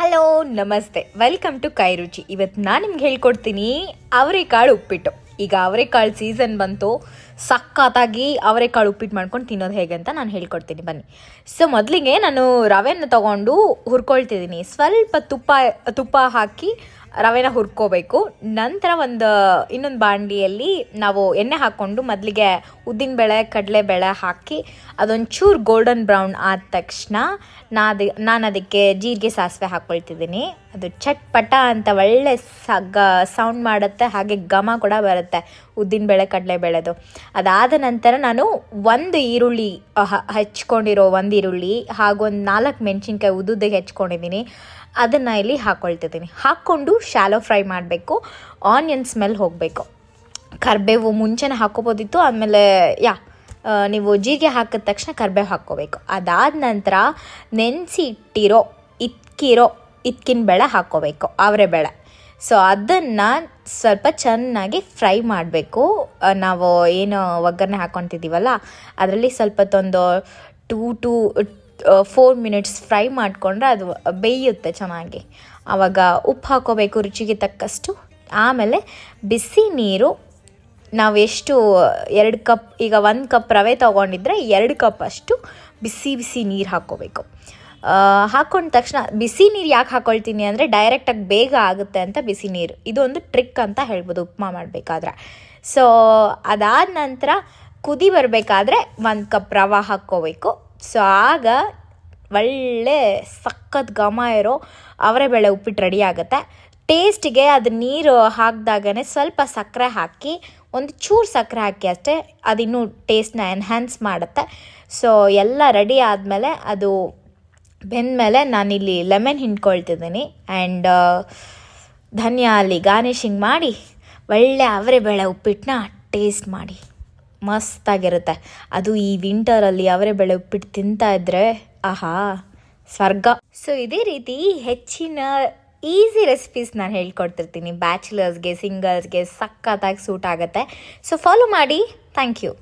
Hello ನಮಸ್ತೆ, welcome to ಕೈ ರುಚಿ. ಇವತ್ತು ನಾನು ನಿಮ್ಗೆ ಹೇಳ್ಕೊಡ್ತೀನಿ ಅವರೆಕಾಳು ಉಪ್ಪಿಟ್ಟು. ಈಗ ಅವರೆಕಾಳು ಸೀಸನ್ ಬಂತು, ಸಖತ್ತಾಗಿ ಅವರೆಕಾಳು ಉಪ್ಪಿಟ್ಟು ಮಾಡ್ಕೊಂಡು ತಿನ್ನೋದು ಹೇಗೆ ಅಂತ ನಾನು ಹೇಳ್ಕೊಡ್ತೀನಿ, ಬನ್ನಿ. ಸೊ ಮೊದಲಿಗೆ ನಾನು ರವೆನ ತೊಗೊಂಡು ಹುರ್ಕೊಳ್ತಿದ್ದೀನಿ. ಸ್ವಲ್ಪ ತುಪ್ಪ ಹಾಕಿ ರವೆನ ಹುರ್ಕೋಬೇಕು. ನಂತರ ಇನ್ನೊಂದು ಬಾಂಡಿಯಲ್ಲಿ ನಾವು ಎಣ್ಣೆ ಹಾಕ್ಕೊಂಡು ಮೊದಲಿಗೆ ಉದ್ದಿನಬೇಳೆ ಕಡಲೆಬೇಳೆ ಹಾಕಿ ಅದೊಂಚೂರು ಗೋಲ್ಡನ್ ಬ್ರೌನ್ ಆದ ತಕ್ಷಣ ನಾನು ಅದಕ್ಕೆ ಜೀರಿಗೆ ಸಾಸಿವೆ ಹಾಕ್ಕೊಳ್ತಿದ್ದೀನಿ. ಅದು ಚಟ್ಪಟ ಅಂತ ಒಳ್ಳೆ ಸೌಂಡ್ ಮಾಡುತ್ತೆ, ಹಾಗೆ ಘಮ ಕೂಡ ಬರುತ್ತೆ ಉದ್ದಿನಬೇಳೆ ಕಡಲೆಬೇಳೆದು. ಅದಾದ ನಂತರ ನಾನು ಒಂದು ಈರುಳ್ಳಿ ಹೆಚ್ಕೊಂಡಿರೋ ಒಂದು ಈರುಳ್ಳಿ ಹಾಗೂ ಒಂದು 4 ಮೆಣಸಿನ್ಕಾಯಿ ಉದ್ದುದ್ದಿಗೆ ಹೆಚ್ಕೊಂಡಿದ್ದೀನಿ, ಅದನ್ನು ಇಲ್ಲಿ ಹಾಕ್ಕೊಳ್ತಿದ್ದೀನಿ. ಹಾಕ್ಕೊಂಡು ಶಾಲೋ ಫ್ರೈ ಮಾಡಬೇಕು. ಆನಿಯನ್ ಸ್ಮೆಲ್ ಹೋಗಬೇಕು. ಕರಿಬೇವು ಮುಂಚೆನೇ ಹಾಕ್ಕೋಬೋದಿತ್ತು, ಆಮೇಲೆ ನೀವು ಜೀರಿಗೆ ಹಾಕಿದ ತಕ್ಷಣ ಕರಿಬೇವು ಹಾಕ್ಕೋಬೇಕು. ಅದಾದ ನಂತರ ನೆನೆಸಿ ಇಕ್ಕಿನ ಬೇಳೆ ಹಾಕ್ಕೋಬೇಕು, ಅವರೆಬೇಳೆ. ಸೊ ಅದನ್ನು ಸ್ವಲ್ಪ ಚೆನ್ನಾಗಿ ಫ್ರೈ ಮಾಡಬೇಕು. ನಾವು ಏನು ಒಗ್ಗರಣೆ ಹಾಕ್ಕೊತಿದ್ದೀವಲ್ಲ ಅದರಲ್ಲಿ ಸ್ವಲ್ಪ ಒಂದು 2 to 4 minutes ಫ್ರೈ ಮಾಡಿಕೊಂಡ್ರೆ ಅದು ಬೇಯುತ್ತೆ ಚೆನ್ನಾಗಿ. ಆವಾಗ ಉಪ್ಪು ಹಾಕ್ಕೋಬೇಕು ರುಚಿಗೆ ತಕ್ಕಷ್ಟು. ಆಮೇಲೆ ಬಿಸಿ ನೀರು, ನಾವು ಎಷ್ಟು 2 ಕಪ್, ಈಗ 1 ಕಪ್ ರವೆ ತೊಗೊಂಡಿದ್ರೆ 2 ಕಪ್ ಅಷ್ಟು ಬಿಸಿ ನೀರು ಹಾಕ್ಕೋಬೇಕು. ಹಾಕ್ಕೊಂಡ ತಕ್ಷಣ ಬಿಸಿ ನೀರು ಯಾಕೆ ಹಾಕ್ಕೊಳ್ತೀನಿ ಅಂದರೆ ಡೈರೆಕ್ಟಾಗಿ ಬೇಗ ಆಗುತ್ತೆ ಅಂತ ಬಿಸಿ ನೀರು. ಇದು ಒಂದು ಟ್ರಿಕ್ ಅಂತ ಹೇಳ್ಬೋದು ಉಪ್ಮಾ ಮಾಡಬೇಕಾದ್ರೆ. ಸೊ ಅದಾದ ನಂತರ ಕುದಿ ಬರಬೇಕಾದ್ರೆ 1 ಕಪ್ ರವೆ ಹಾಕ್ಕೋಬೇಕು. ಸೊ ಆಗ ಒಳ್ಳೆ ಸಖತ್ ಘಮ ಇರೋ ಅವರೆಬೇಳೆ ಉಪ್ಪಿಟ್ಟು ರೆಡಿ ಆಗುತ್ತೆ. ಟೇಸ್ಟಿಗೆ ಅದು ನೀರು ಹಾಕಿದಾಗನೇ ಸ್ವಲ್ಪ ಸಕ್ಕರೆ ಹಾಕಿ, ಒಂದು ಚೂರು ಸಕ್ಕರೆ ಹಾಕಿ ಅಷ್ಟೇ, ಅದಿನ್ನೂ ಟೇಸ್ಟ್ನ ಎನ್ಹ್ಯಾನ್ಸ್ ಮಾಡುತ್ತೆ. ಸೊ ಎಲ್ಲ ರೆಡಿ ಆದಮೇಲೆ ಅದು ಬೆಂದಮೇಲೆ ನಾನಿಲ್ಲಿ ಲೆಮನ್ ಹಿಂಡ್ಕೊಳ್ತಿದ್ದೀನಿ ಆ್ಯಂಡ್ ಧನಿಯಾ ಅಲ್ಲಿ ಗಾರ್ನಿಷಿಂಗ್ ಮಾಡಿ ಒಳ್ಳೆ ಅವರೆಬೇಳೆ ಉಪ್ಪಿಟ್ಟನ್ನ ಟೇಸ್ಟ್ ಮಾಡಿ, ಮಸ್ತಾಗಿರುತ್ತೆ. ಅದು ಈ ವಿಂಟರಲ್ಲಿ ಅವರೆಬೇಳೆ ಉಪ್ಪಿಟ್ಟು ತಿಂತಾ ಇದ್ದರೆ ಆಹಾ ಸ್ವರ್ಗ. ಸೊ ಇದೇ ರೀತಿ ಹೆಚ್ಚಿನ ಈಸಿ ರೆಸಿಪೀಸ್ ನಾನು ಹೇಳ್ಕೊಡ್ತಿರ್ತೀನಿ. ಬ್ಯಾಚುಲರ್ಸ್ಗೆ, ಸಿಂಗಲ್ಸ್ಗೆ ಸಖತ್ತಾಗಿ ಸೂಟ್ ಆಗುತ್ತೆ. ಸೊ ಫಾಲೋ ಮಾಡಿ. Thank you.